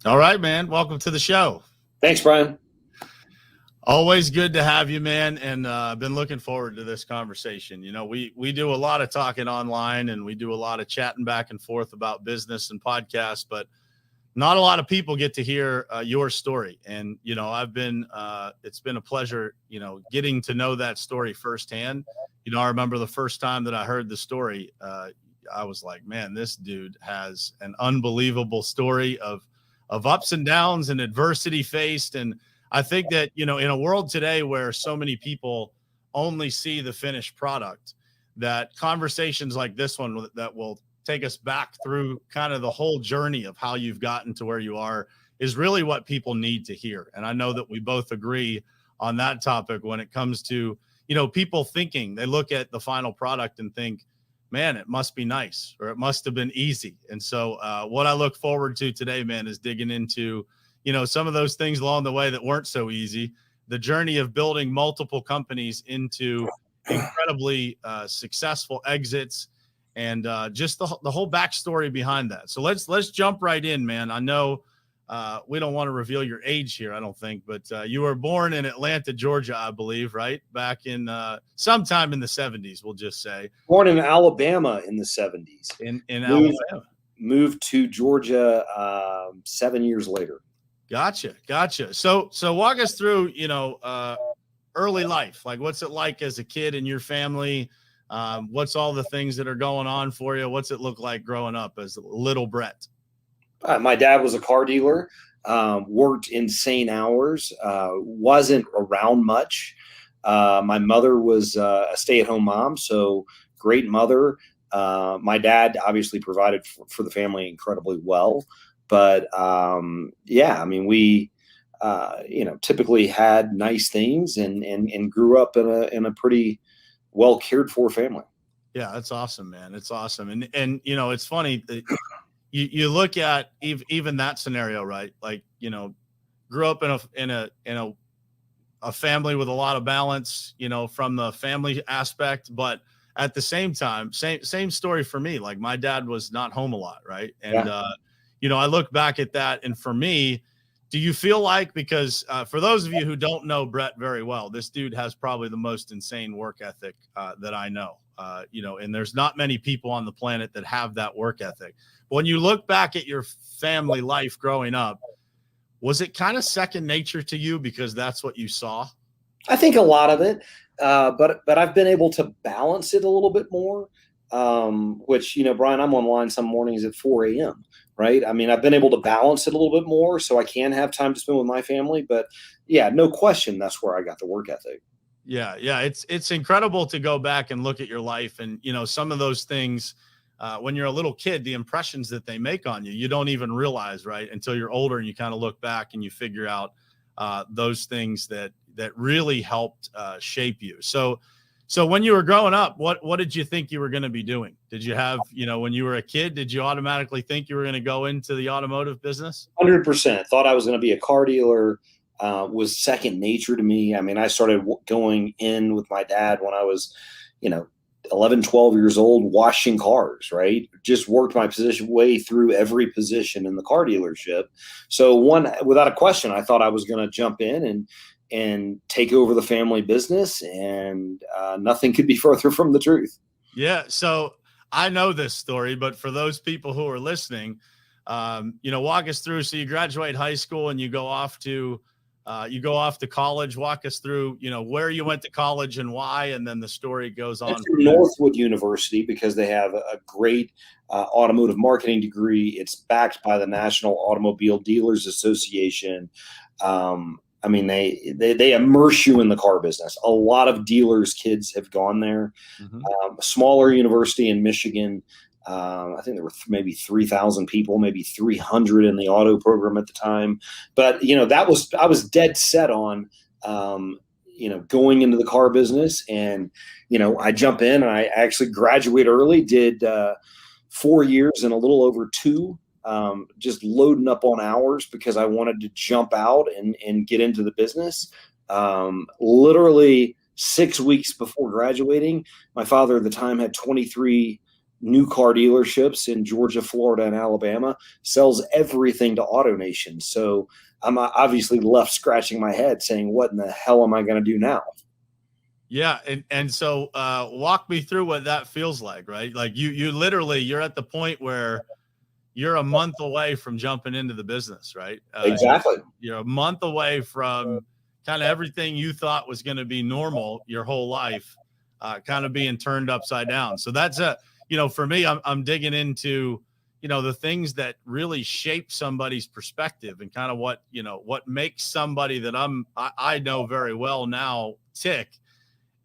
All right, man. Welcome to the show. Thanks, Brian. Always good to have you, man. And I've been looking forward to this conversation. You know, we do a lot of talking online and we do a lot of chatting back and forth about business and podcasts, but not a lot of people get to hear your story. And, you know, it's been a pleasure, you know, getting to know that story firsthand. You know, I remember the first time that I heard the story, I was like, man, this dude has an unbelievable story of ups and downs and adversity faced. And I think that, you know, in a world today where so many people only see the finished product, that conversations like this one that will take us back through kind of the whole journey of how you've gotten to where you are is really what people need to hear. And I know that we both agree on that topic when it comes to, you know, people thinking they look at the final product and think, man, it must be nice or it must have been easy. And so what I look forward to today, man, is digging into, you know, some of those things along the way that weren't so easy, the journey of building multiple companies into incredibly successful exits, and just the whole backstory behind that. So let's jump right in, man. I know we don't want to reveal your age here, I don't think, but you were born in Atlanta, Georgia, I believe, right? Back in sometime in the 70s, we'll just say. Born in Alabama in the 70s. In Alabama. Moved to Georgia 7 years later. Gotcha. So walk us through, you know, early life. Like, what's it like as a kid in your family? What's all the things that are going on for you? What's it look like growing up as little Brett? My dad was a car dealer, worked insane hours, wasn't around much. My mother was a stay-at-home mom, so great mother. My dad obviously provided for the family incredibly well. But yeah, I mean, we you know, typically had nice things and grew up in a pretty well cared for family. Yeah, that's awesome, man. It's awesome. And you know, it's funny that you look at even that scenario, right? Like, you know, grew up in a family with a lot of balance, you know, from the family aspect, but at the same time, same story for me. Like, my dad was not home a lot, right? And you know, I look back at that, and for me, do you feel like, because for those of you who don't know Brett very well, this dude has probably the most insane work ethic that I know, you know, and there's not many people on the planet that have that work ethic. But when you look back at your family life growing up, was it kind of second nature to you because that's what you saw? I think a lot of it, but I've been able to balance it a little bit more, which, you know, Brian, I'm online some mornings at 4 a.m., right? I mean, I've been able to balance it a little bit more so I can have time to spend with my family. But yeah, no question, that's where I got the work ethic. Yeah. It's incredible to go back and look at your life. And, you know, some of those things, when you're a little kid, the impressions that they make on you, you don't even realize, right? Until you're older and you kind of look back and you figure out those things that really helped shape you. So when you were growing up, what did you think you were going to be doing? Did you have, you know, when you were a kid, did you automatically think you were going to go into the automotive business? 100%. Thought I was going to be a car dealer. Was second nature to me. I mean, I started going in with my dad when I was, you know, 11, 12 years old, washing cars, right? Just worked my position way through every position in the car dealership. So without a question, I thought I was going to jump in and take over the family business, and nothing could be further from the truth. Yeah. So I know this story, but for those people who are listening, you know, walk us through. So you graduate high school and you go off to college. Walk us through, you know, where you went to college and why, and then the story goes on. Northwood University, because they have a great automotive marketing degree. It's backed by the National Automobile Dealers Association. I mean, they immerse you in the car business. A lot of dealers' kids have gone there. Mm-hmm. A smaller university in Michigan. I think there were maybe 3,000 people, maybe 300 in the auto program at the time. But, you know, I was dead set on, you know, going into the car business. And, you know, I jump in and I actually graduate early, did 4 years and a little over 2. Just loading up on hours because I wanted to jump out and get into the business. Literally 6 weeks before graduating, my father at the time had 23 new car dealerships in Georgia, Florida, and Alabama, sells everything to AutoNation. So I'm obviously left scratching my head saying, what in the hell am I going to do now? Yeah. And so walk me through what that feels like, right? Like you literally, you're at the point where you're a month away from jumping into the business, right? Exactly. You're a month away from kind of everything you thought was going to be normal your whole life, kind of being turned upside down. So that's for me, I'm digging into, the things that really shape somebody's perspective and kind of what makes somebody that I know very well now tick.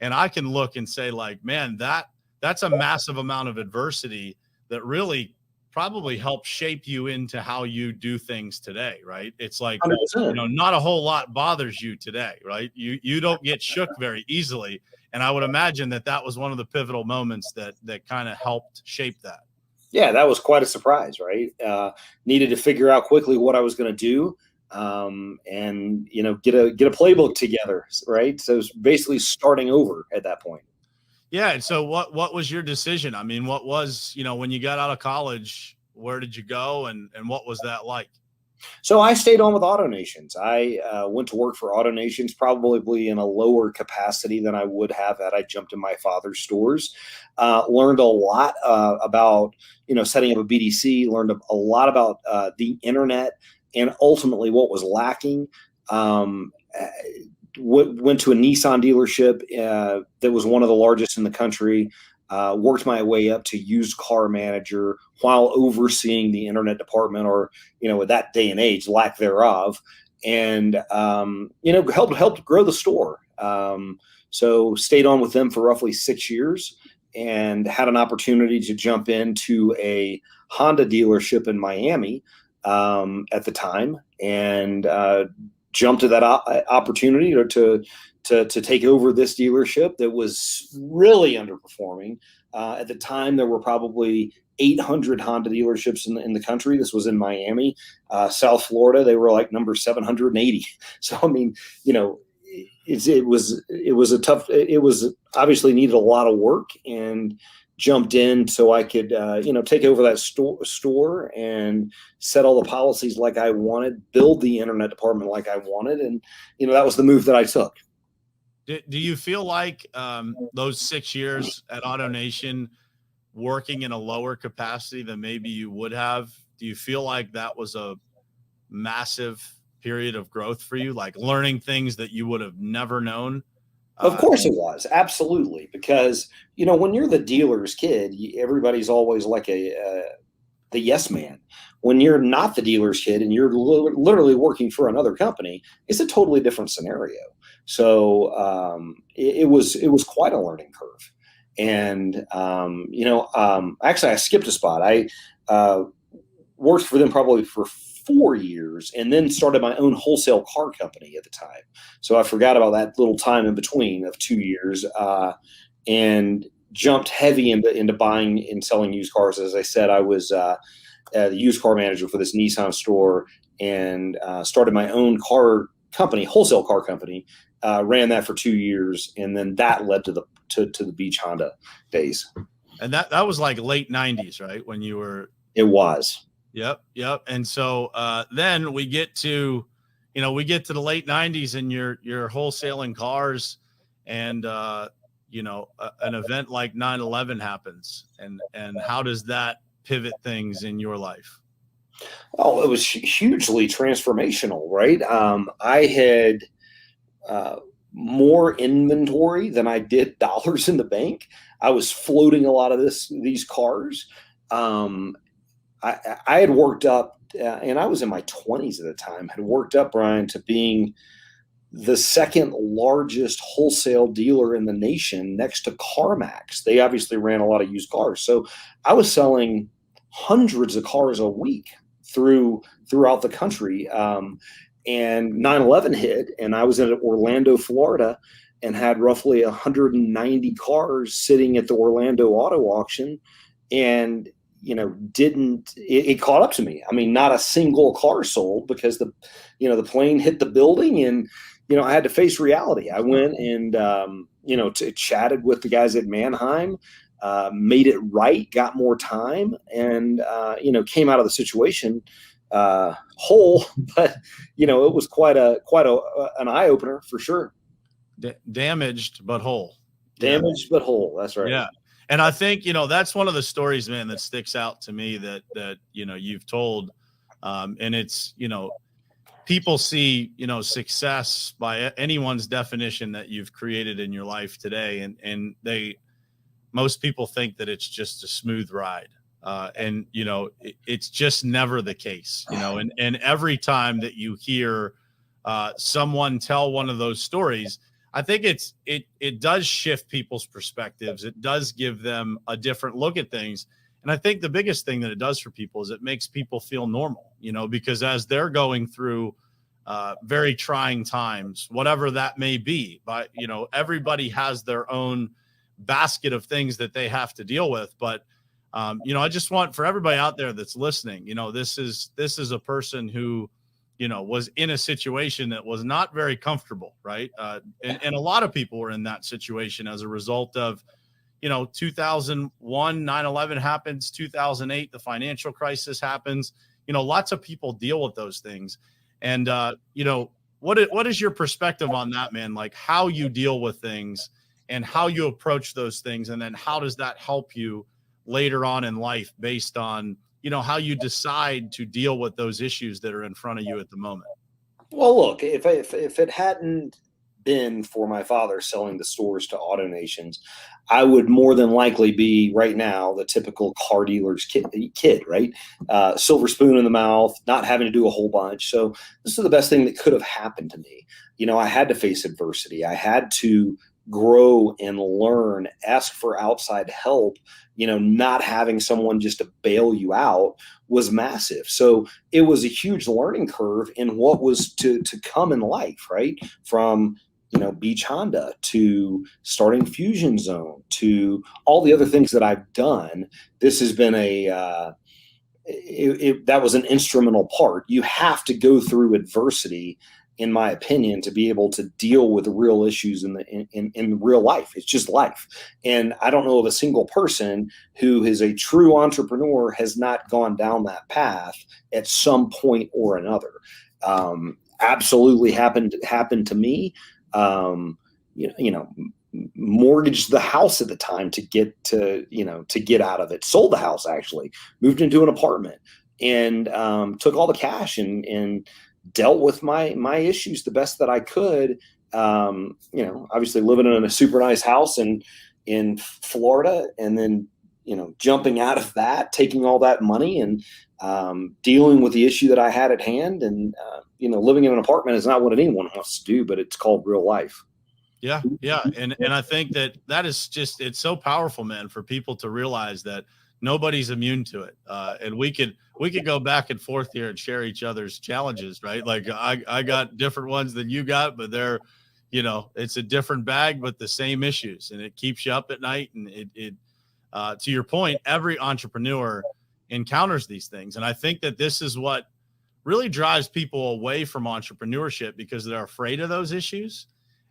And I can look and say, like, man, that's a massive amount of adversity that really probably helped shape you into how you do things today, right? It's like, 100%. not a whole lot bothers you today, right? You don't get shook very easily. And I would imagine that was one of the pivotal moments that kind of helped shape that. Yeah, that was quite a surprise, right? Needed to figure out quickly what I was going to do, and get a playbook together, right? So it's basically starting over at that point. Yeah. And so what was your decision? I mean, what was, when you got out of college, where did you go and what was that like? So I stayed on with AutoNations. I went to work for AutoNations, probably in a lower capacity than I would have had I jumped in my father's stores. Learned a lot about setting up a BDC. Learned a lot about the internet and ultimately what was lacking. Went to a Nissan dealership that was one of the largest in the country. Worked my way up to used car manager while overseeing the internet department, or with that day and age, lack thereof, and helped grow the store. So stayed on with them for roughly 6 years, and had an opportunity to jump into a Honda dealership in Miami at the time, and jumped to that opportunity to take over this dealership that was really underperforming. At the time, there were probably 800 Honda dealerships in the country. This was in Miami. South Florida, they were like number 780. So, I mean, it was a tough, it was obviously needed a lot of work, and jumped in so I could, take over that store and set all the policies like I wanted, build the internet department like I wanted. And, that was the move that I took. Do you feel like those 6 years at AutoNation, working in a lower capacity than maybe you would have, do you feel like that was a massive period of growth for you, like learning things that you would have never known? Of course it was. Absolutely. Because, when you're the dealer's kid, everybody's always like the yes man. When you're not the dealer's kid and you're literally working for another company, it's a totally different scenario. So it was quite a learning curve. And, actually I skipped a spot. I worked for them probably for 4 years, and then started my own wholesale car company at the time. So I forgot about that little time in between of 2 years, and jumped heavy into buying and selling used cars. As I said, I was the used car manager for this Nissan store, and started my own car company, wholesale car company. Ran that for 2 years, and then that led to the Beach Honda days. And that was like late 90s, right? When you were. It was. Yep. And so then we get to the late 90s, and you're wholesaling cars, and an event like 9/11 happens, and how does that pivot things in your life? Oh, it was hugely transformational, right? I had more inventory than I did dollars in the bank. I was floating a lot of these cars. I had worked up, and I was in my 20s at the time, had worked up, Brian, to being the second largest wholesale dealer in the nation, next to CarMax. They obviously ran a lot of used cars. So I was selling hundreds of cars a week throughout the country. And 9/11 hit, and I was in Orlando, Florida, and had roughly 190 cars sitting at the Orlando auto auction. And it caught up to me. I mean, not a single car sold, because the plane hit the building, and, I had to face reality. I went and, chatted with the guys at Manheim, made it right, got more time, and came out of the situation whole. But it was quite an eye opener for sure. Damaged but whole. Damaged but whole. That's right. Yeah. And I think, that's one of the stories, man, that sticks out to me that you've told. And it's, people see, success by anyone's definition that you've created in your life today. And most people think that it's just a smooth ride. And it's just never the case, and every time that you hear someone tell one of those stories, I think it does shift people's perspectives. It does give them a different look at things. And I think the biggest thing that it does for people is it makes people feel normal, because as they're going through very trying times, whatever that may be, but, everybody has their own basket of things that they have to deal with. But, I just want for everybody out there that's listening, this is a person who, was in a situation that was not very comfortable. Right. And a lot of people were in that situation as a result of, 2001, 9/11 happens, 2008, the financial crisis happens, lots of people deal with those things. And, what is your perspective on that, man? Like how you deal with things and how you approach those things. And then how does that help you later on in life based on, how you decide to deal with those issues that are in front of you at the moment? Well, look, if it hadn't been for my father selling the stores to AutoNations, I would more than likely be right now the typical car dealer's kid, right? Silver spoon in the mouth, not having to do a whole bunch. So this is the best thing that could have happened to me. I had to face adversity. I had to grow and learn, ask for outside help. Not having someone just to bail you out was massive. So it was a huge learning curve in what was to come in life, right? From, Beach Honda to starting Fusion Zone to all the other things that I've done. This has been that was an instrumental part. You have to go through adversity, in my opinion, to be able to deal with real issues in real life. It's just life. And I don't know of a single person who is a true entrepreneur has not gone down that path at some point or another. Absolutely happened to me. Mortgaged the house at the time to get out of it, sold the house, actually moved into an apartment, and took all the cash and dealt with my issues the best that I could. Obviously living in a super nice house in Florida, and then, jumping out of that, taking all that money and dealing with the issue that I had at hand. And, living in an apartment is not what anyone wants to do, but it's called real life. Yeah. Yeah. And I think that is just, it's so powerful, man, for people to realize that nobody's immune to it. And we could go back and forth here and share each other's challenges, right? Like I got different ones than you got, but they're, it's a different bag, but the same issues, and it keeps you up at night. And it to your point, every entrepreneur encounters these things. And I think that this is what really drives people away from entrepreneurship, because they're afraid of those issues.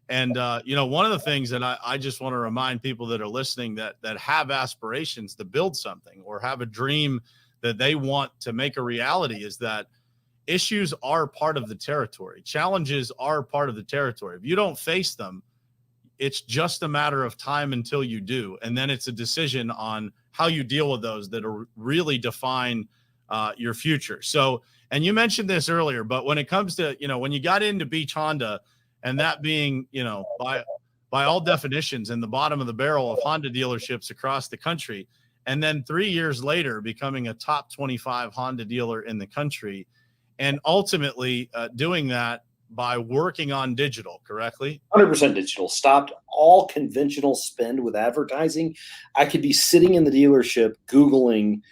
And, one of the things that I just want to remind people that are listening that have aspirations to build something or have a dream that they want to make a reality is that issues are part of the territory. Challenges are part of the territory. If you don't face them, it's just a matter of time until you do. And then it's a decision on how you deal with those that are really define your future. So, and you mentioned this earlier, but when it comes to, when you got into Beach Honda, and that being, by all definitions, in the bottom of the barrel of Honda dealerships across the country, and then 3 years later becoming a top 25 Honda dealer in the country, and ultimately doing that by working on digital, correctly? 100% digital. Stopped all conventional spend with advertising. I could be sitting in the dealership Googling,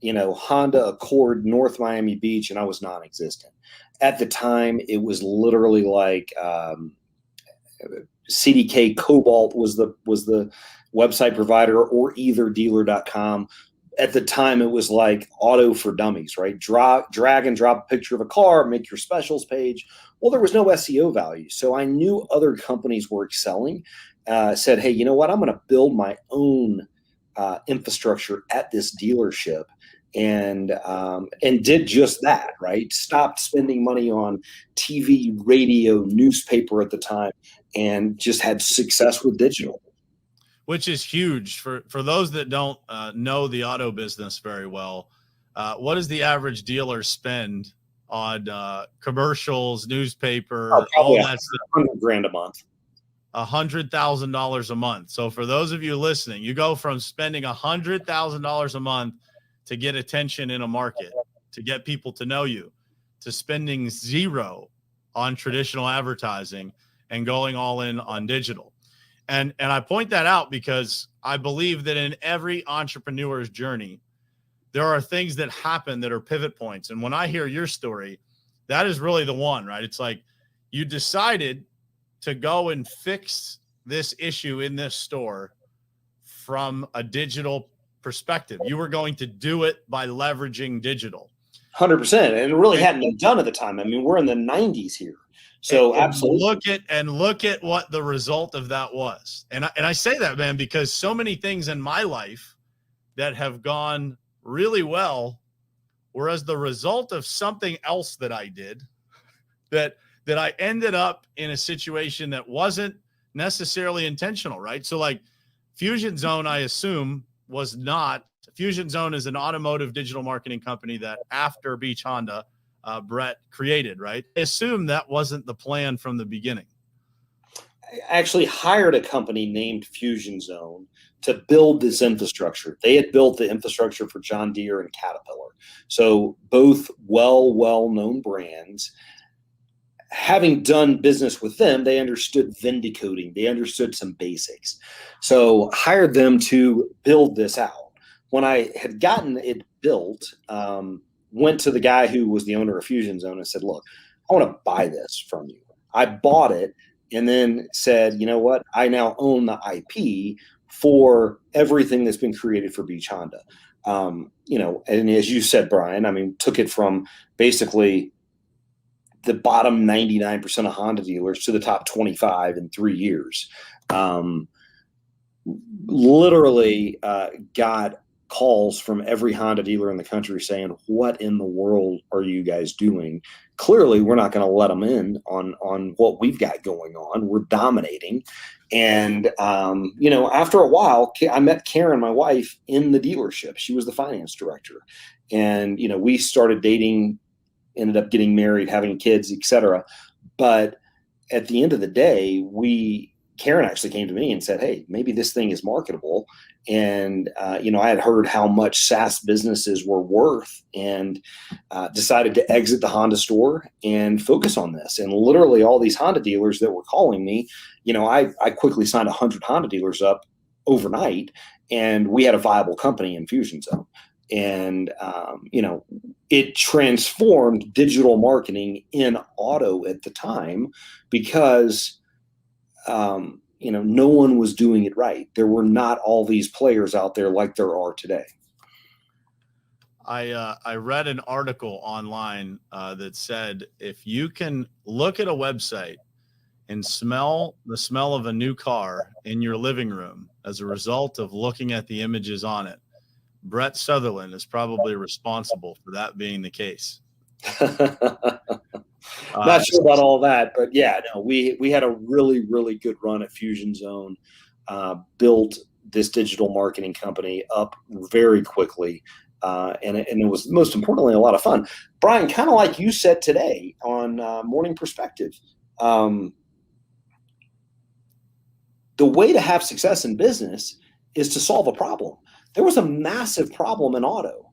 Honda Accord North Miami Beach, and I was non-existent. At the time, it was literally like CDK Cobalt was the website provider, or either dealer.com. At the time, it was like Auto for Dummies, right? Drag and drop a picture of a car, make your specials page. Well, there was no SEO value. So I knew other companies were excelling. Said, hey, you know what? I'm going to build my own infrastructure at this dealership, and did just that, right? Stopped spending money on TV, radio, newspaper at the time, and just had success with digital. Which is huge for those that don't know the auto business very well. What does the average dealer spend on commercials, newspaper, all that stuff? $100,000 a month. $100,000 a month. So for those of you listening, you go from spending $100,000 a month to get attention in a market, to get people to know you, to spending zero on traditional advertising and going all in on digital. And I point that out because I believe that in every entrepreneur's journey, there are things that happen that are pivot points. And when I hear your story, that is really the one, right? It's like you decided to go and fix this issue in this store from a digital perspective. You were going to do it by leveraging digital. 100%. And it really hadn't been done at the time. I mean, we're in the 90s here. So absolutely look at what the result of that was. And I say that, man, because so many things in my life that have gone really well were as the result of something else that I did that I ended up in a situation that wasn't necessarily intentional, right? So like Fusion Zone, I assume, was not. Fusion Zone is an automotive digital marketing company that after Beach Honda, Brett created, right? I assume that wasn't the plan from the beginning. I actually hired a company named Fusion Zone to build this infrastructure. They had built the infrastructure for John Deere and Caterpillar. So both well-known brands. Having done business with them, they understood Vindicoating. They understood some basics. So hired them to build this out. When I had gotten it built, went to the guy who was the owner of Fusion Zone and said, look, I want to buy this from you. I bought it and then said, you know what? I now own the IP for everything that's been created for Beach Honda. And as you said, Brian, I mean, took it from basically the bottom 99% of Honda dealers to the top 25 in 3 years. Literally got calls from every Honda dealer in the country saying, what in the world are you guys doing? Clearly, we're not going to let them in on what we've got going on. We're dominating. And, after a while, I met Karen, my wife, in the dealership. She was the finance director. And, we started dating, ended up getting married, having kids, etc. But at the end of the day, Karen actually came to me and said, hey, maybe this thing is marketable. And, I had heard how much SaaS businesses were worth and decided to exit the Honda store and focus on this. And literally all these Honda dealers that were calling me, I quickly signed 100 Honda dealers up overnight, and we had a viable company in Fusion Zone. And, it transformed digital marketing in auto at the time because, no one was doing it right. There were not all these players out there like there are today. I read an article online that said if you can look at a website and smell the smell of a new car in your living room as a result of looking at the images on it, Brett Sutherlin is probably responsible for that being the case. Not sure about all that, but yeah, no, we had a really, really good run at Fusion Zone, built this digital marketing company up very quickly. And it was, most importantly, a lot of fun. Brian, kind of like you said today on Morning Perspective, the way to have success in business is to solve a problem. There was a massive problem in auto.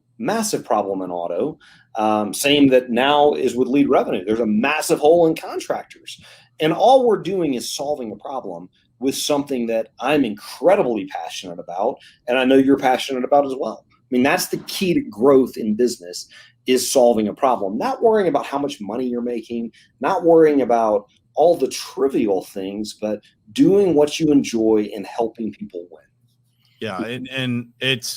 Same that now is with lead revenue. There's a massive hole in contractors. And all we're doing is solving a problem with something that I'm incredibly passionate about. And I know you're passionate about as well. I mean, that's the key to growth in business, is solving a problem, not worrying about how much money you're making, not worrying about all the trivial things, but doing what you enjoy and helping people win. Yeah. And it's,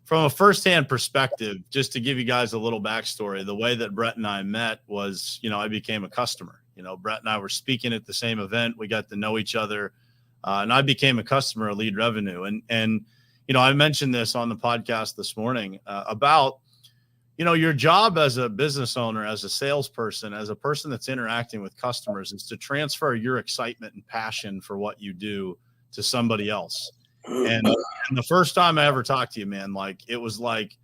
from a firsthand perspective, just to give you guys a little backstory, the way that Brett and I met was, I became a customer. Brett and I were speaking at the same event. We got to know each other. and I became a customer of Lead Revenue. And I mentioned this on the podcast this morning about, your job as a business owner, as a salesperson, as a person that's interacting with customers, is to transfer your excitement and passion for what you do to somebody else. And the first time I ever talked to you, man, it was like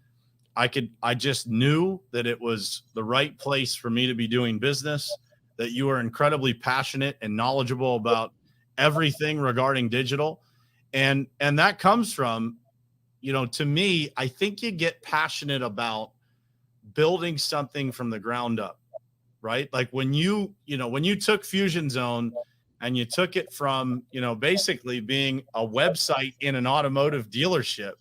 I just knew that it was the right place for me to be doing business, that you are incredibly passionate and knowledgeable about everything regarding digital. And that comes from, to me, I think you get passionate about building something from the ground up, right? Like when you took Fusion Zone and you took it from, basically being a website in an automotive dealership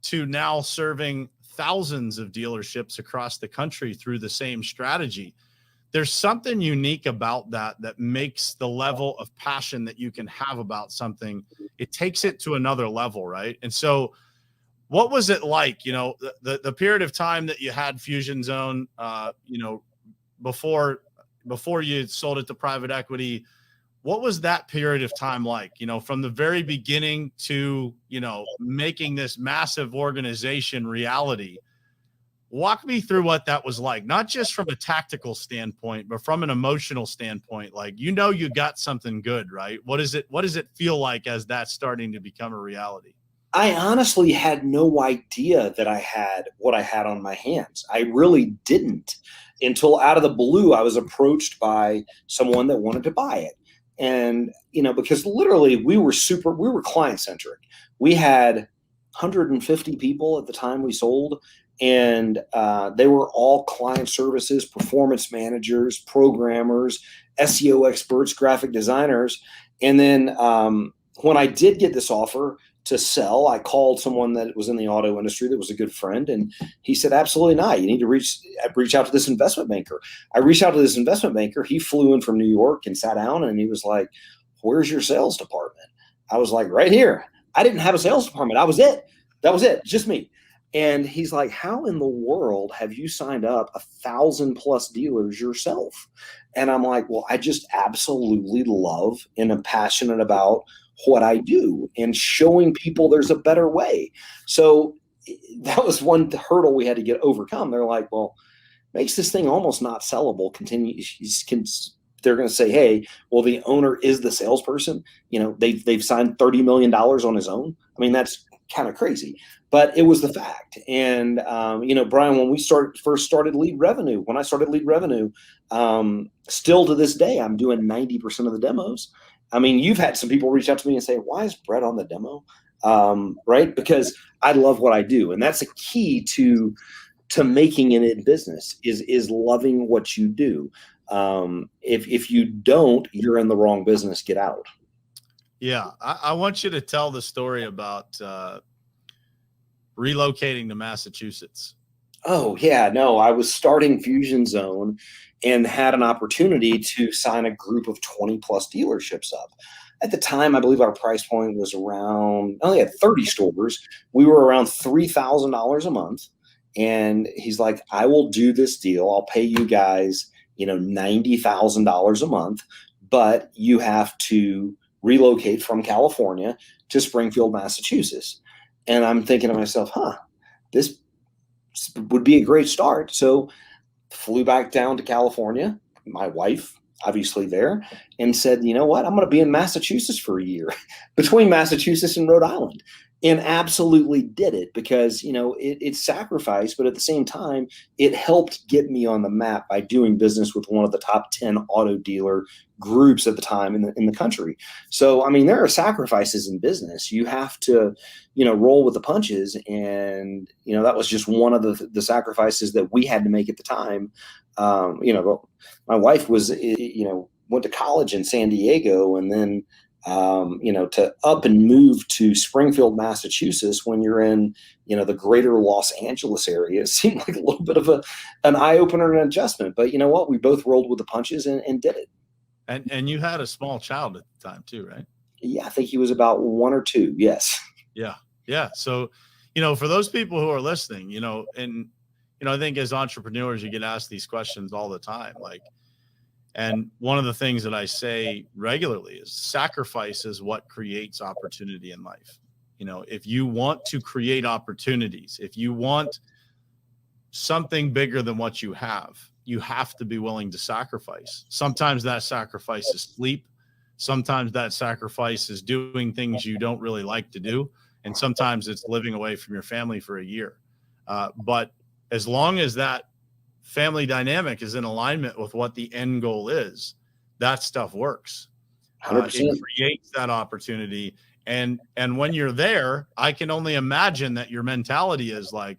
to now serving thousands of dealerships across the country through the same strategy. There's something unique about that makes the level of passion that you can have about something, it takes it to another level, right? And so what was it like, the period of time that you had Fusion Zone, before you sold it to private equity? What was that period of time like, from the very beginning to, making this massive organization reality? Walk me through what that was like, not just from a tactical standpoint, but from an emotional standpoint. Like, you got something good, right? What does it feel like as that's starting to become a reality? I honestly had no idea that I had what I had on my hands. I really didn't, until out of the blue, I was approached by someone that wanted to buy it. And, because literally we were client centric. We had 150 people at the time we sold, and they were all client services, performance managers, programmers, SEO experts, graphic designers. And then when I did get this offer to sell, I called someone that was in the auto industry that was a good friend, and he said, absolutely not. You need to reach out to this investment banker. I reached out to this investment banker. He flew in from New York and sat down, and he was like, where's your sales department? I was like, right here. I didn't have a sales department. That was it. Just me. And he's like, how in the world have you signed up 1,000+ dealers yourself? And I'm like, well, I just absolutely love and am passionate about what I do and showing people there's a better way. So that was one hurdle we had to get overcome. They're like, well, makes this thing almost not sellable. They're going to say, hey, well, the owner is the salesperson. They've signed $30 million on his own. I mean, that's kind of crazy, but it was the fact. And, Brian, when we first started Lead Revenue, when I started Lead Revenue, still to this day, I'm doing 90% of the demos. I mean, you've had some people reach out to me and say, why is Brett on the demo? Right? Because I love what I do. And that's a key to making it in business is loving what you do. If you don't, you're in the wrong business. Get out. Yeah. I want you to tell the story about relocating to Massachusetts. Oh, yeah. No, I was starting Fusion Zone and had an opportunity to sign a group of 20+ dealerships up. At the time, I believe our price point was around, I only had 30 stores. We were around $3,000 a month. And he's like, I will do this deal. I'll pay you guys, $90,000 a month, but you have to relocate from California to Springfield, Massachusetts. And I'm thinking to myself, this would be a great start. So flew back down to California, my wife obviously there, and said, you know what, I'm going to be in Massachusetts for a year between Massachusetts and Rhode Island. And absolutely did it because, it's sacrifice, but at the same time, it helped get me on the map by doing business with one of the top 10 auto dealer groups at the time in the country. So, I mean, there are sacrifices in business. You have to, roll with the punches. And, that was just one of the sacrifices that we had to make at the time. My wife was, went to college in San Diego, and then, to up and move to Springfield, Massachusetts, when you're in, the greater Los Angeles area, it seemed like a little bit of an eye opener and adjustment. But you know what? We both rolled with the punches and did it. And you had a small child at the time too, right? Yeah, I think he was about 1 or 2. Yes. Yeah. Yeah. So, for those people who are listening, and, I think as entrepreneurs, you get asked these questions all the time. Like, And one of the things that I say regularly is sacrifice is what creates opportunity in life. You know, if you want to create opportunities, if you want something bigger than what you have to be willing to sacrifice. Sometimes that sacrifice is sleep. Sometimes that sacrifice is doing things you don't really like to do. And sometimes it's living away from your family for a year. But as long as that family dynamic is in alignment with what the end goal is, that stuff works. 100%. It creates that opportunity. And when you're there, I can only imagine that your mentality is like,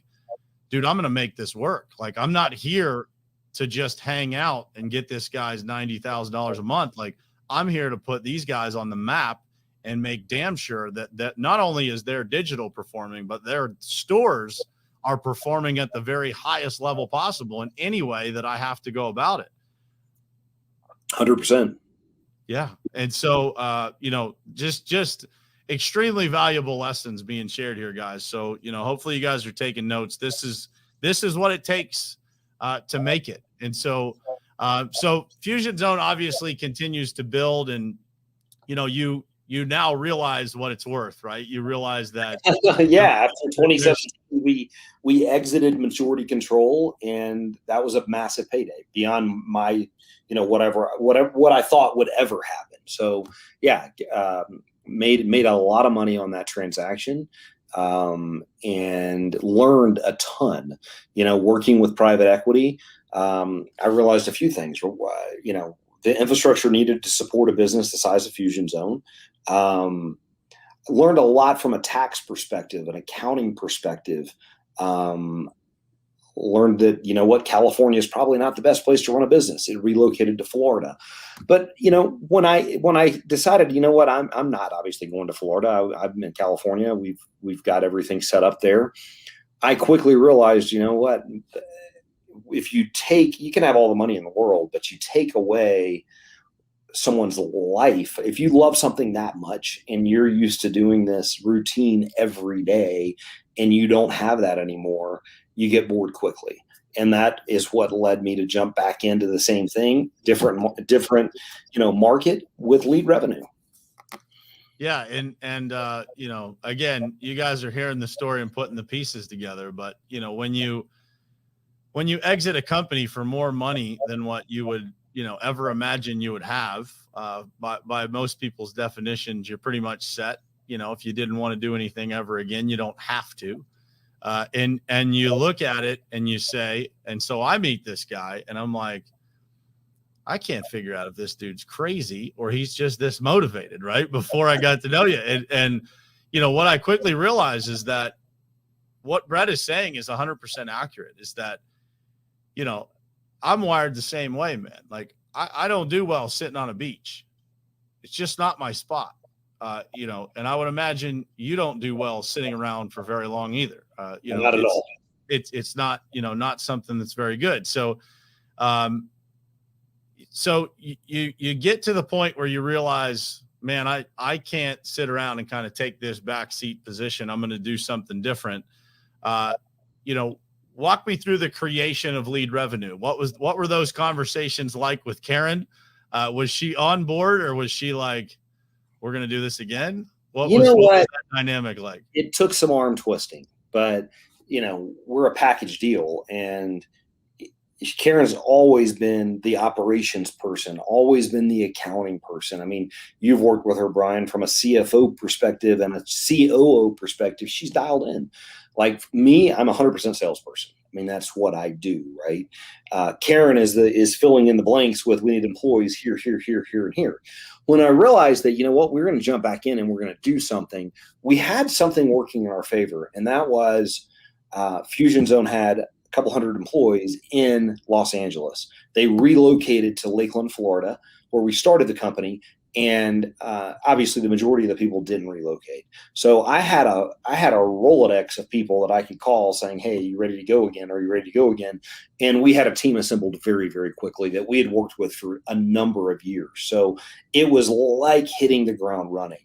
dude, I'm going to make this work. Like, I'm not here to just hang out and get this guy's $90,000 a month. Like, I'm here to put these guys on the map and make damn sure that not only is their digital performing, but their stores are performing at the very highest level possible in any way that I have to go about it. 100%. Yeah. And so, just extremely valuable lessons being shared here, guys. So, hopefully you guys are taking notes. This is what it takes to make it. And so Fusion Zone obviously continues to build, and, you now realize what it's worth, right? You realize that. Yeah. After 2017, we exited majority control, and that was a massive payday beyond my, what I thought would ever happen. So yeah, made a lot of money on that transaction, and learned a ton, working with private equity. I realized a few things, the infrastructure needed to support a business the size of Fusion Zone. Learned a lot from a tax perspective, an accounting perspective. Learned that, California is probably not the best place to run a business. It relocated to Florida. But, when I decided, I'm not obviously going to Florida. I'm in California. We've got everything set up there. I quickly realized, if you can have all the money in the world, but you take away someone's life. If you love something that much and you're used to doing this routine every day and you don't have that anymore, you get bored quickly. And that is what led me to jump back into the same thing, different, market with lead revenue. Yeah. And again, you guys are hearing the story and putting the pieces together, but when you exit a company for more money than what you would, ever imagine you would have, by most people's definitions, you're pretty much set. If you didn't want to do anything ever again, you don't have to. And you look at it and you say, and so I meet this guy and I'm like, I can't figure out if this dude's crazy or he's just this motivated, right? Before I got to know you. And what I quickly realized is that what Brett is saying is 100% accurate, is that, I'm wired the same way, man. Like I don't do well sitting on a beach. It's just not my spot. And I would imagine you don't do well sitting around for very long either. Not at all. It's not, not something that's very good. So, you get to the point where you realize, man, I can't sit around and kind of take this backseat position. I'm going to do something different. Walk me through the creation of lead revenue. What were those conversations like with Karen? Was she on board, or was she like, we're going to do this again? What was that dynamic like? It took some arm twisting, but we're a package deal, and Karen's always been the operations person, always been the accounting person. I mean, you've worked with her, Brian, from a CFO perspective and a COO perspective. She's dialed in. Like me, I'm 100% salesperson. I mean, that's what I do, right? Karen is filling in the blanks with, we need employees here, here, here, here, and here. When I realized that, we're going to jump back in and we're going to do something, we had something working in our favor, and that was Fusion Zone had a couple hundred employees in Los Angeles. They relocated to Lakeland, Florida, where we started the company. And obviously the majority of the people didn't relocate. So I had a Rolodex of people that I could call saying, hey, you ready to go again? Are you ready to go again? And we had a team assembled very, very quickly that we had worked with for a number of years. So it was like hitting the ground running.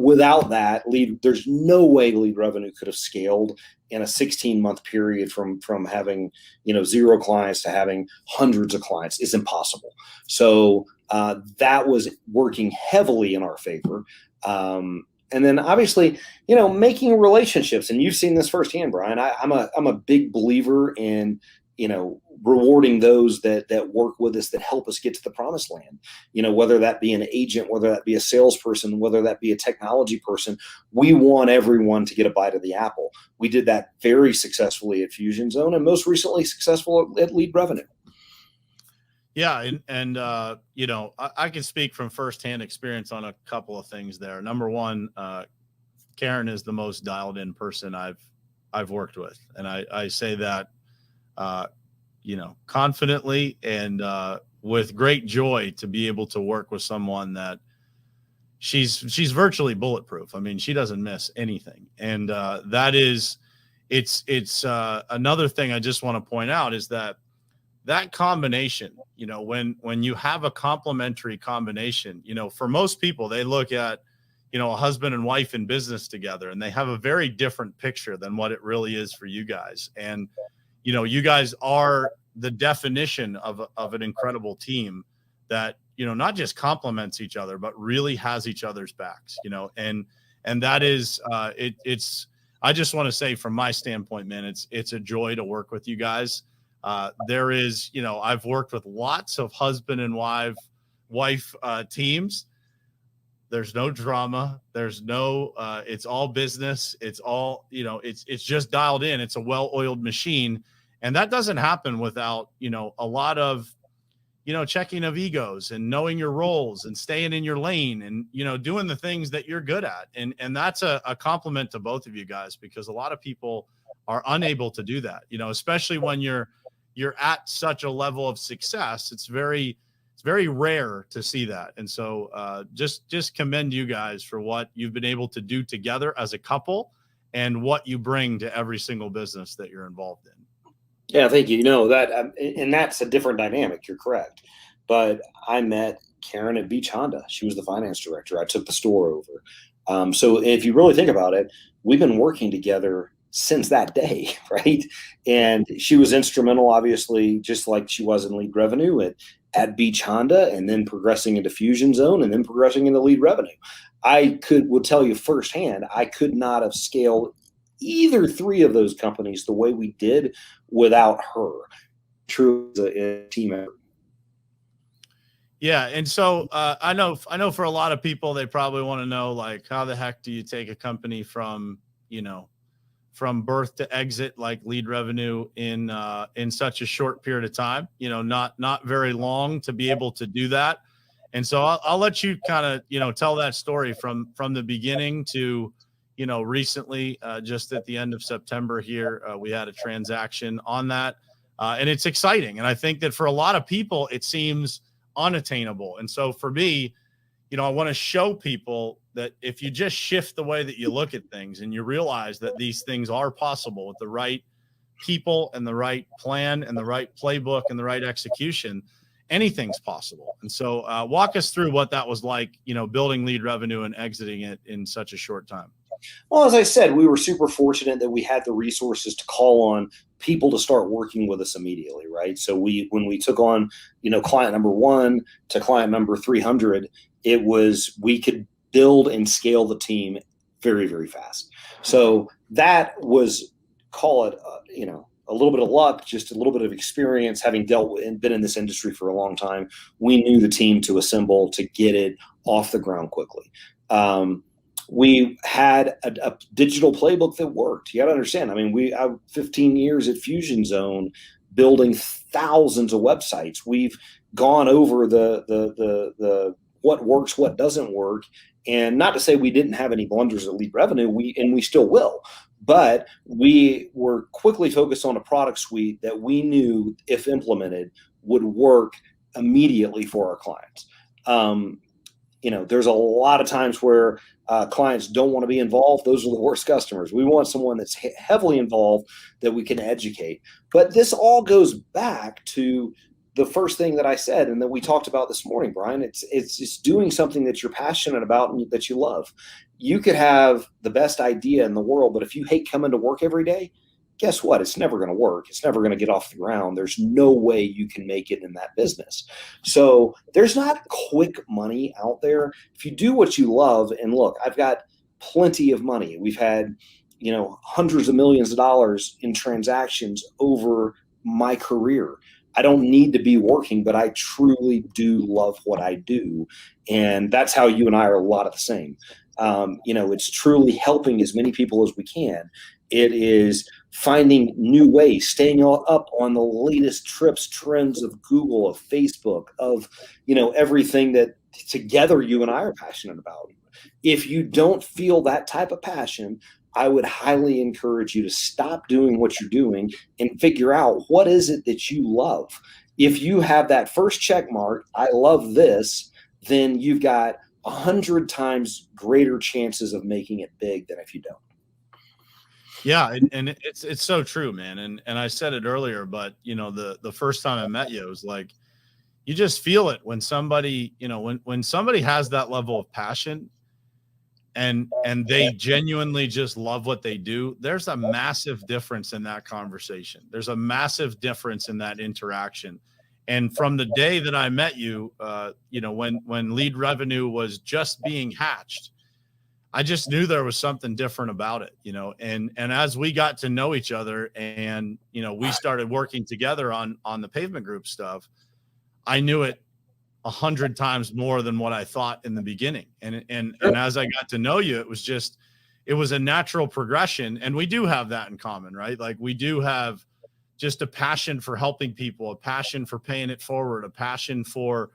Without that, there's no way lead revenue could have scaled in a 16-month period from having 0 clients to having hundreds of clients. Is impossible. So that was working heavily in our favor. And then obviously, making relationships, and you've seen this firsthand, Brian. I'm a big believer in rewarding those that work with us, that help us get to the promised land. Whether that be an agent, whether that be a salesperson, whether that be a technology person, we want everyone to get a bite of the apple. We did that very successfully at Fusion Zone, and most recently successful at Lead Revenue. Yeah. And I can speak from firsthand experience on a couple of things there. Number one, Karen is the most dialed in person I've worked with. And I say that, confidently and with great joy, to be able to work with someone that she's virtually bulletproof. I mean, she doesn't miss anything. And it's another thing I just want to point out is that combination, when you have a complementary combination, for most people, they look at, a husband and wife in business together, and they have a very different picture than what it really is for you guys. And, you guys are the definition of an incredible team that, not just complements each other, but really has each other's backs, and that is, I just want to say from my standpoint, man, it's a joy to work with you guys. There is, I've worked with lots of husband and wife teams. There's no drama. There's no, it's all business. It's all, it's just dialed in. It's a well-oiled machine. And that doesn't happen without, a lot of, checking of egos and knowing your roles and staying in your lane and, doing the things that you're good at. And that's a compliment to both of you guys, because a lot of people are unable to do that, especially when you're at such a level of success. It's very rare to see that. And so just commend you guys for what you've been able to do together as a couple and what you bring to every single business that you're involved in. Yeah, thank you. That, and that's a different dynamic. You're correct. But I met Karen at Beach Honda. She was the finance director. I took the store over. So if you really think about it, we've been working together since that day, right? And she was instrumental, obviously, just like she was in Lead Revenue at Beach Honda, and then progressing into Fusion Zone, and then progressing into Lead Revenue. Would tell you firsthand, I could not have scaled either 3 of those companies the way we did without her. True as a team effort. Yeah. And so I know for a lot of people, they probably want to know, like, how the heck do you take a company from birth to exit, like Lead Revenue, in such a short period of time, not very long to be able to do that. And so I'll let you kind of, tell that story from the beginning to, recently, just at the end of September here, we had a transaction on that. And it's exciting. And I think that for a lot of people, it seems unattainable. And so for me, I want to show people that if you just shift the way that you look at things, and you realize that these things are possible with the right people and the right plan and the right playbook and the right execution, anything's possible. And so walk us through what that was like, building Lead Revenue and exiting it in such a short time. Well, as I said, we were super fortunate that we had the resources to call on people to start working with us immediately, right? So when we took on, client number 1 to client number 300, we could build and scale the team very, very fast. So that was, call it, a little bit of luck, just a little bit of experience, having dealt with and been in this industry for a long time. We knew the team to assemble to get it off the ground quickly. We had a digital playbook that worked. You got to understand. I mean, I 15 years at Fusion Zone, building thousands of websites. We've gone over the what works, what doesn't work, and not to say we didn't have any blunders at Lead Revenue. We still will, but we were quickly focused on a product suite that we knew, if implemented, would work immediately for our clients. there's a lot of times where clients don't want to be involved. Those are the worst customers. We want someone that's heavily involved that we can educate. But this all goes back to the first thing that I said and that we talked about this morning, Brian. It's just doing something that you're passionate about and that you love. You could have the best idea in the world, but if you hate coming to work every day, guess what? It's never going to work. It's never going to get off the ground. There's no way you can make it in that business. So there's not quick money out there. If you do what you love, and look, I've got plenty of money. We've had, hundreds of millions of dollars in transactions over my career. I don't need to be working, but I truly do love what I do. And that's how you and I are a lot of the same. It's truly helping as many people as we can. It is finding new ways, staying up on the latest trips, trends of Google, of Facebook, of, everything that together you and I are passionate about. If you don't feel that type of passion, I would highly encourage you to stop doing what you're doing and figure out what is it that you love. If you have that first check mark, I love this, then you've got 100 times greater chances of making it big than if you don't. Yeah, and it's so true, man. And I said it earlier, but the first time I met you, it was like you just feel it when somebody, when somebody has that level of passion and they genuinely just love what they do. There's a massive difference in that conversation. There's a massive difference in that interaction. And from the day that I met you, when Lead Revenue was just being hatched, I just knew there was something different about it, and as we got to know each other and, we started working together on the Pavement Group stuff, I knew it 100 times more than what I thought in the beginning. And as I got to know you, it was a natural progression. And we do have that in common, right? Like we do have just a passion for helping people, a passion for paying it forward, a passion for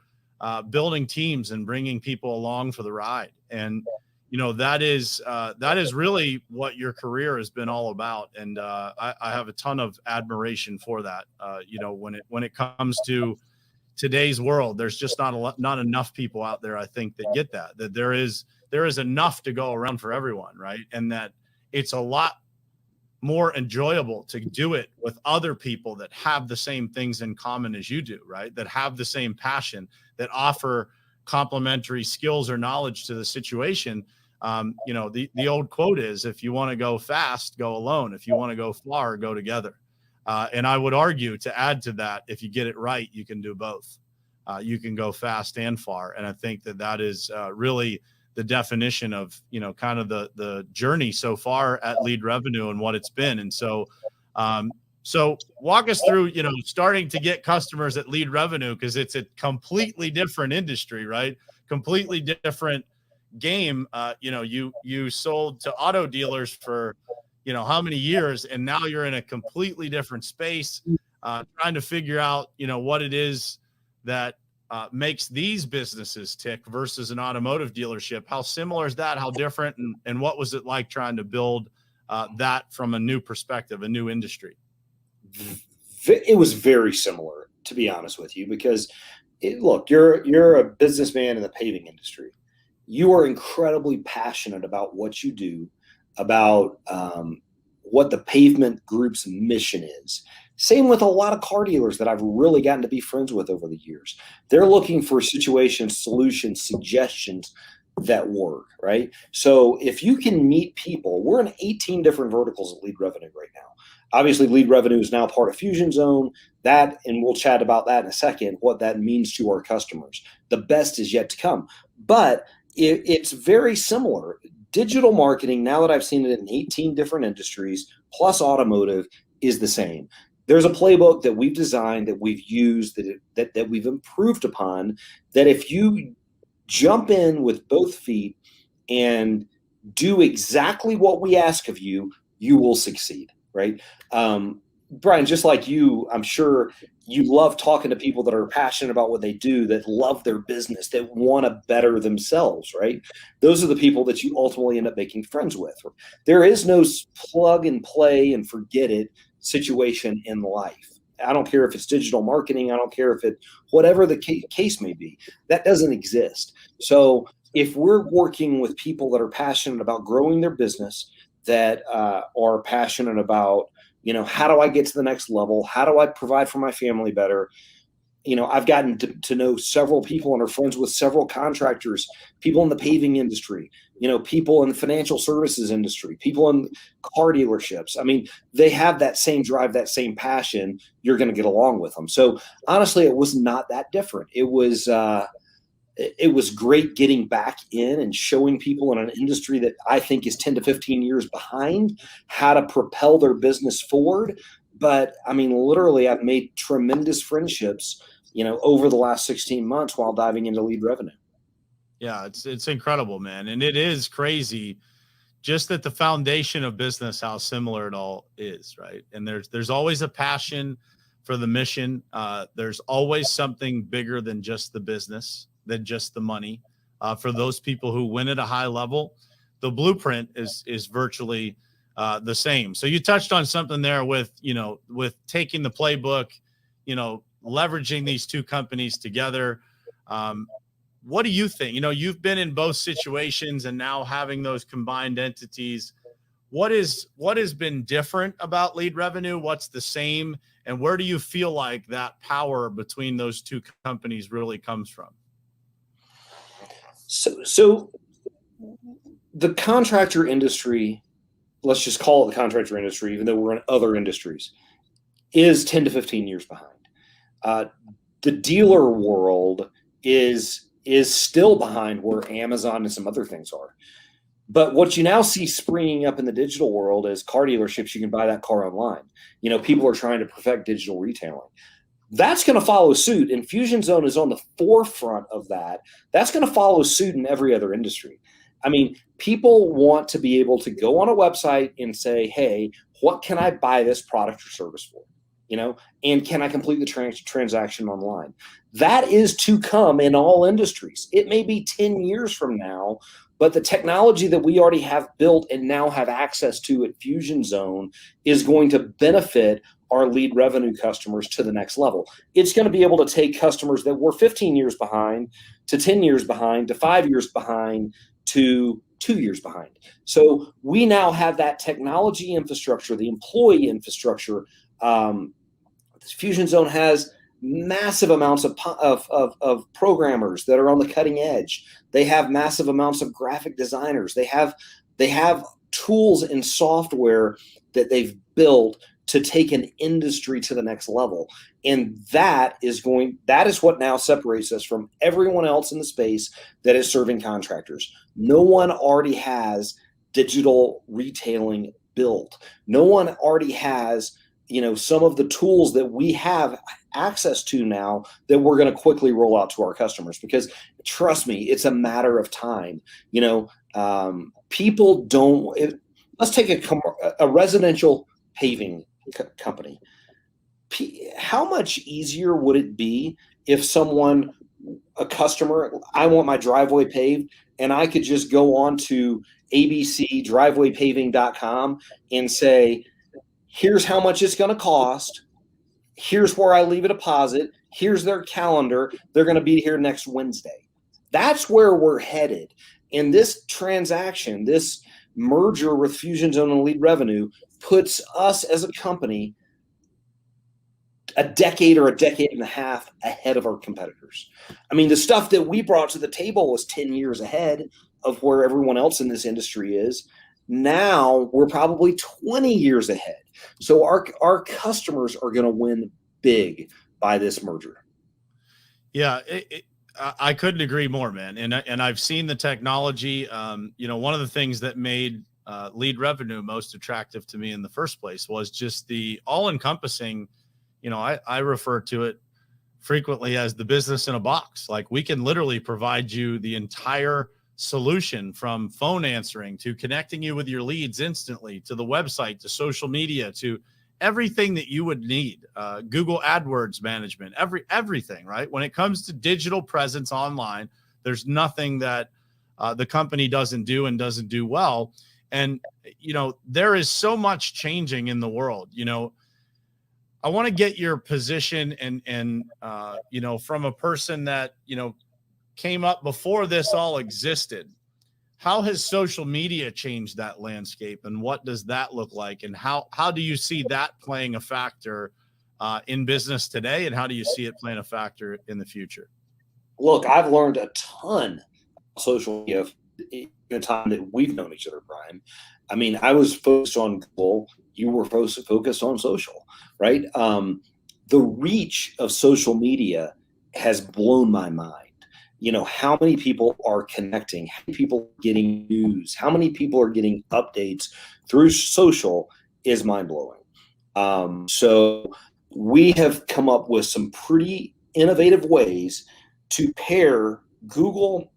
building teams and bringing people along for the ride. And, that is really what your career has been all about. And I have a ton of admiration for that. When it comes to today's world, there's just not enough people out there, I think, that get that there is enough to go around for everyone, right? And that it's a lot more enjoyable to do it with other people that have the same things in common as you do, right? That have the same passion, that offer complementary skills or knowledge to the situation. The old quote is, if you want to go fast, go alone. If you want to go far, go together. And I would argue, to add to that, if you get it right, you can do both. You can go fast and far. And I think that is really the definition of, kind of the journey so far at Lead Revenue and what it's been. And so walk us through, starting to get customers at Lead Revenue, because it's a completely different industry, right? Completely different game. You sold to auto dealers for, how many years, and now you're in a completely different space, trying to figure out, what it is that makes these businesses tick versus an automotive dealership. How similar is that? How different? And what was it like trying to build that from a new perspective, a new industry? It was very similar, to be honest with you, because look, you're a businessman in the paving industry. You are incredibly passionate about what you do, about what the Pavement Group's mission is. Same with a lot of car dealers that I've really gotten to be friends with over the years. They're looking for situations, solutions, suggestions that work, right? So if you can meet people, we're in 18 different verticals at Lead Revenue right now. Obviously, Lead Revenue is now part of Fusion Zone. That, and we'll chat about that in a second, what that means to our customers. The best is yet to come. But it's very similar. Digital marketing, now that I've seen it in 18 different industries, plus automotive, is the same. There's a playbook that we've designed, that we've used, that we've improved upon, that if you jump in with both feet and do exactly what we ask of you, you will succeed, right? Brian, just like you, I'm sure you love talking to people that are passionate about what they do, that love their business, that want to better themselves, right? Those are the people that you ultimately end up making friends with. There is no plug and play and forget it situation in life. I don't care if it's digital marketing. I don't care if whatever the case may be, that doesn't exist. So if we're working with people that are passionate about growing their business, that are passionate about, how do I get to the next level? How do I provide for my family better? I've gotten to know several people and are friends with several contractors, people in the paving industry, people in the financial services industry, people in car dealerships. I mean, they have that same drive, that same passion. You're going to get along with them. So honestly, it was not that different. It was great getting back in and showing people in an industry that I think is 10 to 15 years behind how to propel their business forward. But I mean, literally, I've made tremendous friendships, over the last 16 months while diving into lead revenue. Yeah, it's incredible, man. And it is crazy just at the foundation of business, how similar it all is, right? And there's always a passion for the mission. There's always something bigger than just the business, than just the money. For those people who win at a high level, the blueprint is virtually the same. So you touched on something there with taking the playbook, leveraging these two companies together. What do you think? You've been in both situations and now having those combined entities. What has been different about lead revenue? What's the same? And where do you feel like that power between those two companies really comes from? So the contractor industry, let's just call it the contractor industry, even though we're in other industries, is 10 to 15 years behind. The dealer world is still behind where Amazon and some other things are. But what you now see springing up in the digital world is car dealerships. You can buy that car online. People are trying to perfect digital retailing. That's going to follow suit, and Fusion Zone is on the forefront of that. That's going to follow suit in every other industry. I mean, people want to be able to go on a website and say, hey, what can I buy this product or service for? And can I complete the transaction online? That is to come in all industries. It may be 10 years from now, but the technology that we already have built and now have access to at Fusion Zone is going to benefit our lead revenue customers to the next level. It's going to be able to take customers that were 15 years behind to 10 years behind to 5 years behind to 2 years behind. So we now have that technology infrastructure, the employee infrastructure. Fusion Zone has massive amounts of programmers that are on the cutting edge. They have massive amounts of graphic designers. They have tools and software that they've built to take an industry to the next level. And that is what now separates us from everyone else in the space that is serving contractors. No one already has digital retailing built. No one already has some of the tools that we have access to now that we're going to quickly roll out to our customers, because trust me, it's a matter of time. People don't, let's take a residential paving company. How much easier would it be if a customer, I want my driveway paved, and I could just go on to abcdrivewaypaving.com and say, here's how much it's going to cost. Here's where I leave a deposit. Here's their calendar. They're going to be here next Wednesday. That's where we're headed. And this transaction, this merger with Fusion Zone and Lead Revenue, puts us as a company a decade or a decade and a half ahead of our competitors. I mean, the stuff that we brought to the table was 10 years ahead of where everyone else in this industry is. Now we're probably 20 years ahead. So our customers are going to win big by this merger. Yeah, I couldn't agree more, man. And I've seen the technology. One of the things that made lead revenue most attractive to me in the first place was just the all-encompassing. I refer to it frequently as the business in a box. Like, we can literally provide you the entire solution, from phone answering to connecting you with your leads instantly, to the website, to social media, to everything that you would need, Google AdWords management, everything, right? When it comes to digital presence online, there's nothing that the company doesn't do and doesn't do well. And, there is so much changing in the world. I want to get your position and from a person that, came up before this all existed. How has social media changed that landscape, and what does that look like? And how do you see that playing a factor in business today? And how do you see it playing a factor in the future? Look, I've learned a ton of social media in the time that we've known each other, Brian. I mean, I was focused on Google. You were focused on social, right? The reach of social media has blown my mind. How many people are connecting, how many people are getting news, how many people are getting updates through social is mind blowing. So we have come up with some pretty innovative ways to pair Google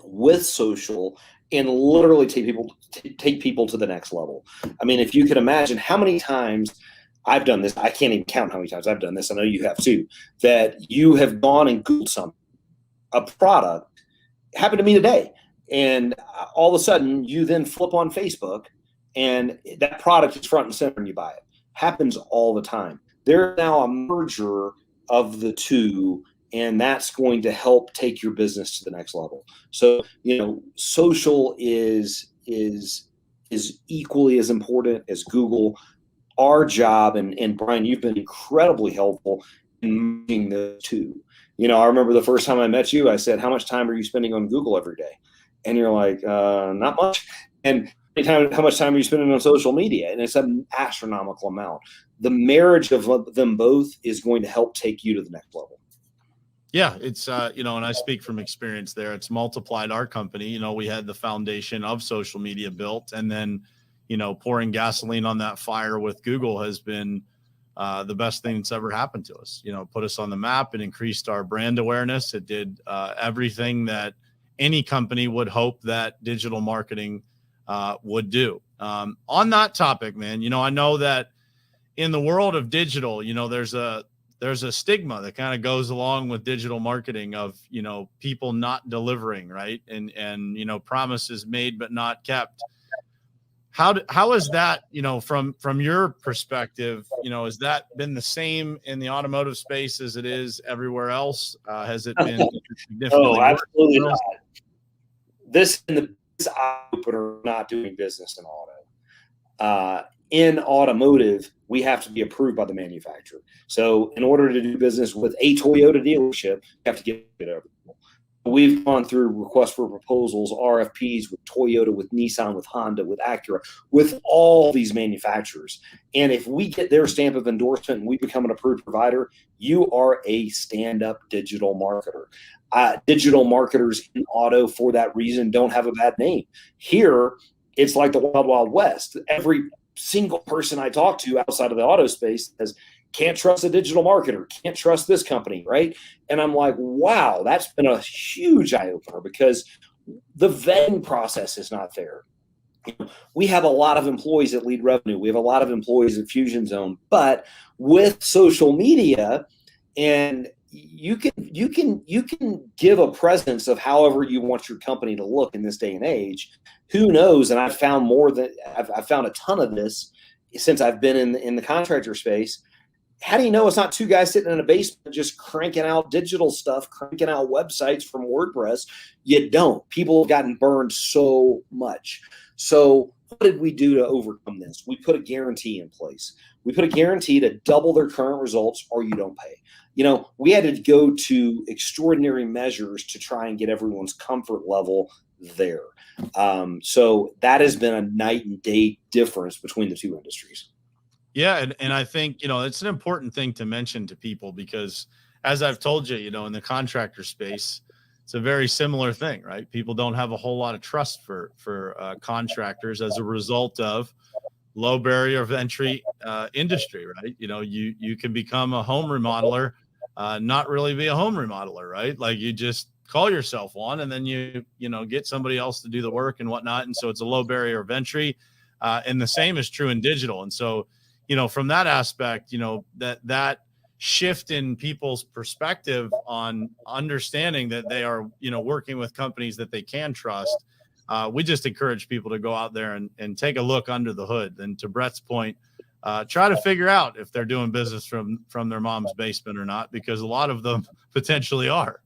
with social and literally take people to the next level. I mean, if you could imagine how many times I've done this, I can't even count how many times I've done this. I know you have too, that you have gone and Googled something, a product happened to me today. And all of a sudden you then flip on Facebook and that product is front and center and you buy it. Happens all the time. There's now a merger of the two, and that's going to help take your business to the next level. So, social is equally as important as Google. Our job, and Brian, you've been incredibly helpful in merging the two. I remember the first time I met you, I said, how much time are you spending on Google every day? And you're like, not much. And how much time are you spending on social media? And it's an astronomical amount. The marriage of them both is going to help take you to the next level. Yeah, it's, and I speak from experience there. It's multiplied our company. We had the foundation of social media built, and then, pouring gasoline on that fire with Google has been the best thing that's ever happened to us. Put us on the map. It increased our brand awareness. It did everything that any company would hope that digital marketing would do. On that topic, man, I know that in the world of digital, there's a stigma that kind of goes along with digital marketing of, people not delivering, right? And promises made but not kept. How is that, from your perspective, has that been the same in the automotive space as it is everywhere else? Has it been significantly worse? Absolutely not. This eye-opener, not doing business in auto. In automotive, we have to be approved by the manufacturer. So in order to do business with a Toyota dealership, you have to get it over. We've gone through requests for proposals, RFPs with Toyota, with Nissan, with Honda, with Acura, with all these manufacturers. And if we get their stamp of endorsement and we become an approved provider, you are a stand-up digital marketer. Digital marketers in auto, for that reason, don't have a bad name. Here, it's like the Wild Wild West. Every single person I talk to outside of the auto space says, can't trust a digital marketer, can't trust this company, right? And I'm like, wow, that's been a huge eye-opener because the vetting process is not there. We have a lot of employees at Lead Revenue. We have a lot of employees at Fusion Zone. But with social media, and you can give a presence of however you want your company to look in this day and age. Who knows? And I've found I've found a ton of this since I've been in the contractor space. How do you know it's not two guys sitting in a basement just cranking out digital stuff, cranking out websites from WordPress? You don't. People have gotten burned so much. So what did we do to overcome this? We put a guarantee in place. We put a guarantee to double their current results or you don't pay. We had to go to extraordinary measures to try and get everyone's comfort level there. So that has been a night and day difference between the two industries. Yeah. And I think, it's an important thing to mention to people because as I've told you, in the contractor space, it's a very similar thing, right? People don't have a whole lot of trust for contractors as a result of low barrier of entry industry, right? You can become a home remodeler, not really be a home remodeler, right? Like you just call yourself one and then you get somebody else to do the work and whatnot. And so it's a low barrier of entry. And the same is true in digital. And so, from that aspect, that shift in people's perspective on understanding that they are, working with companies that they can trust. We just encourage people to go out there and take a look under the hood. And to Brett's point, try to figure out if they're doing business from their mom's basement or not, because a lot of them potentially are.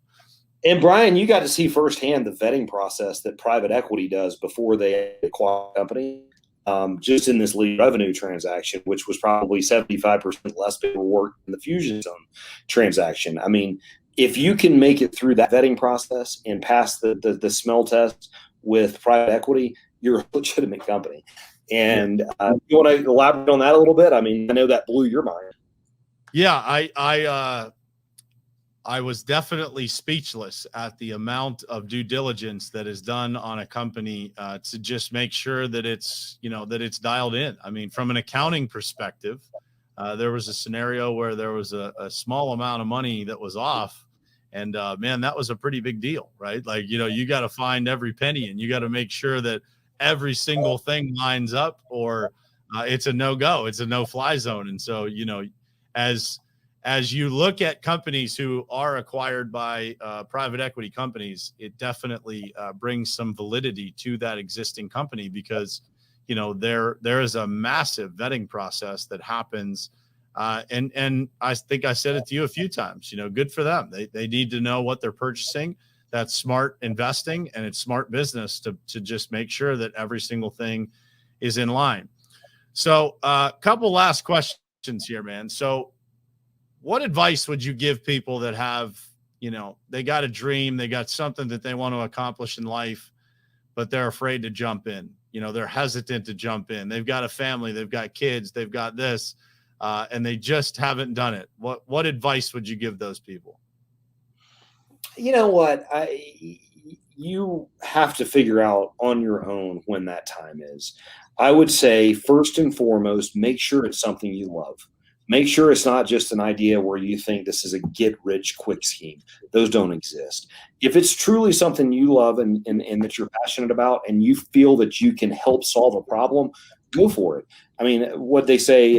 And Brian, you got to see firsthand the vetting process that private equity does before they acquire a company. Just in this lead revenue transaction, which was probably 75% less paperwork than the Fusion Zone transaction. I mean, if you can make it through that vetting process and pass the smell test with private equity, you're a legitimate company. And you want to elaborate on that a little bit? I mean, I know that blew your mind. Yeah, I was definitely speechless at the amount of due diligence that is done on a company to just make sure that it's dialed in. I mean, from an accounting perspective, there was a scenario where there was a small amount of money that was off, and man, that was a pretty big deal, right? Like, you got to find every penny, and you got to make sure that every single thing lines up, or it's a no-go, it's a no-fly zone. And so, as you look at companies who are acquired by private equity companies, it definitely brings some validity to that existing company, because, there is a massive vetting process that happens. And I think I said it to you a few times, good for them. They need to know what they're purchasing. That's smart investing, and it's smart business to just make sure that every single thing is in line. So a couple last questions here, man. So what advice would you give people that have, they got a dream, they got something that they want to accomplish in life, but they're afraid to jump in? They're hesitant to jump in. They've got a family, they've got kids, they've got this, and they just haven't done it. What advice would you give those people? You know what? You have to figure out on your own when that time is. I would say, first and foremost, make sure it's something you love. Make sure it's not just an idea where you think this is a get-rich-quick scheme. Those don't exist. If it's truly something you love and that you're passionate about, and you feel that you can help solve a problem, go for it. I mean, what they say,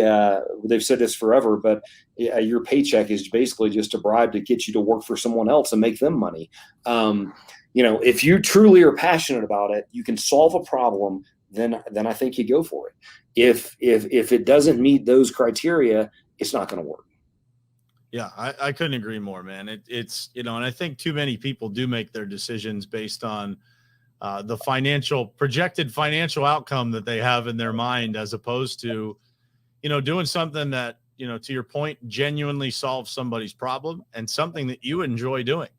they've said this forever, but your paycheck is basically just a bribe to get you to work for someone else and make them money. If you truly are passionate about it, you can solve a problem, then I think you go for it. If it doesn't meet those criteria, it's not going to work. Yeah, I couldn't agree more, man. It's and I think too many people do make their decisions based on the projected financial outcome that they have in their mind, as opposed to, doing something that, to your point, genuinely solves somebody's problem and something that you enjoy doing.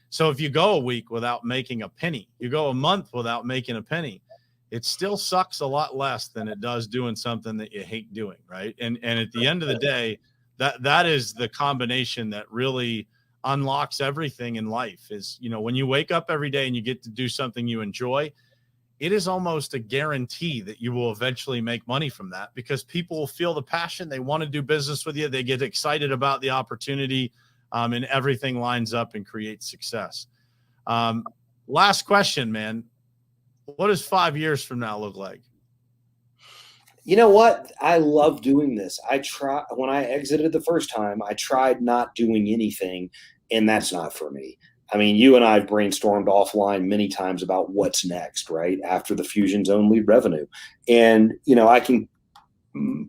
So if you go a week without making a penny, you go a month without making a penny, it still sucks a lot less than it does doing something that you hate doing, right? And at the end of the day, that is the combination that really unlocks everything in life. Is, when you wake up every day and you get to do something you enjoy, it is almost a guarantee that you will eventually make money from that, because people will feel the passion. They want to do business with you. They get excited about the opportunity, and everything lines up and creates success. Last question, man. What does 5 years from now look like? You know what? I love doing this. When I exited the first time, I tried not doing anything, and that's not for me. I mean, you and I have brainstormed offline many times about what's next, right? After the Fusion Zone lead revenue. And, I can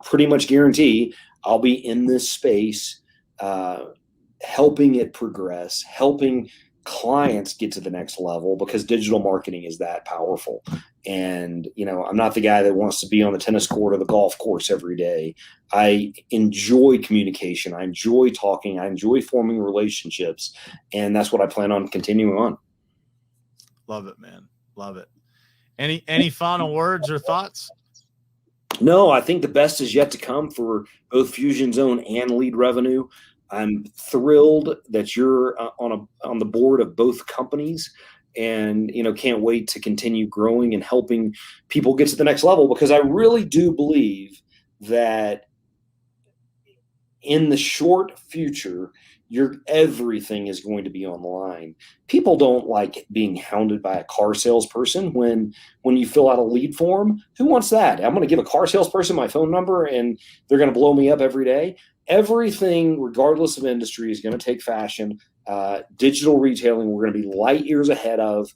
pretty much guarantee I'll be in this space, helping it progress, helping clients get to the next level, because digital marketing is that powerful. And, I'm not the guy that wants to be on the tennis court or the golf course every day. I enjoy communication. I enjoy talking. I enjoy forming relationships. And that's what I plan on continuing on. Love it, man. Love it. Any final words or thoughts? No, I think the best is yet to come for both Fusion Zone and lead revenue. I'm thrilled that you're on the board of both companies, and can't wait to continue growing and helping people get to the next level, because I really do believe that in the short future, everything is going to be online. People don't like being hounded by a car salesperson when you fill out a lead form. Who wants that? I'm going to give a car salesperson my phone number and they're going to blow me up every day. Everything, regardless of industry, is going to take fashion. Digital retailing, we're going to be light years ahead of.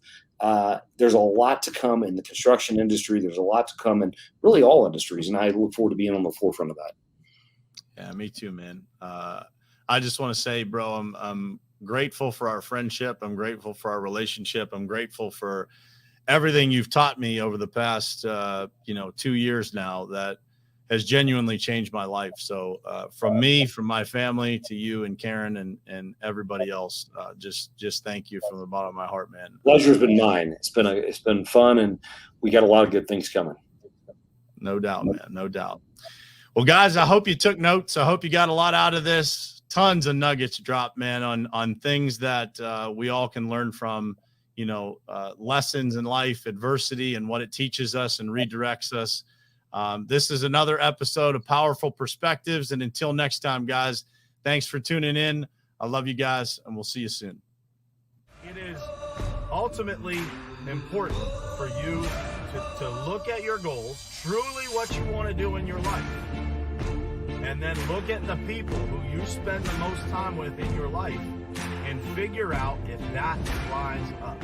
There's a lot to come in the construction industry. There's a lot to come in really all industries, and I look forward to being on the forefront of that. Yeah, me too, man. I just want to say, bro, I'm grateful for our friendship. I'm grateful for our relationship. I'm grateful for everything you've taught me over the past, 2 years now that has genuinely changed my life. So from me, from my family to you and Karen and everybody else, just thank you from the bottom of my heart, man. Pleasure's been mine. It's been fun, and we got a lot of good things coming. No doubt, man. No doubt. Well, guys, I hope you took notes. I hope you got a lot out of this. Tons of nuggets dropped, man, on things that we all can learn from, lessons in life, adversity, and what it teaches us and redirects us. This is another episode of Powerful Perspectives. And until next time, guys, thanks for tuning in. I love you guys, and we'll see you soon. It is ultimately important for you to look at your goals, truly what you want to do in your life, and then look at the people who you spend the most time with in your life and figure out if that lines up.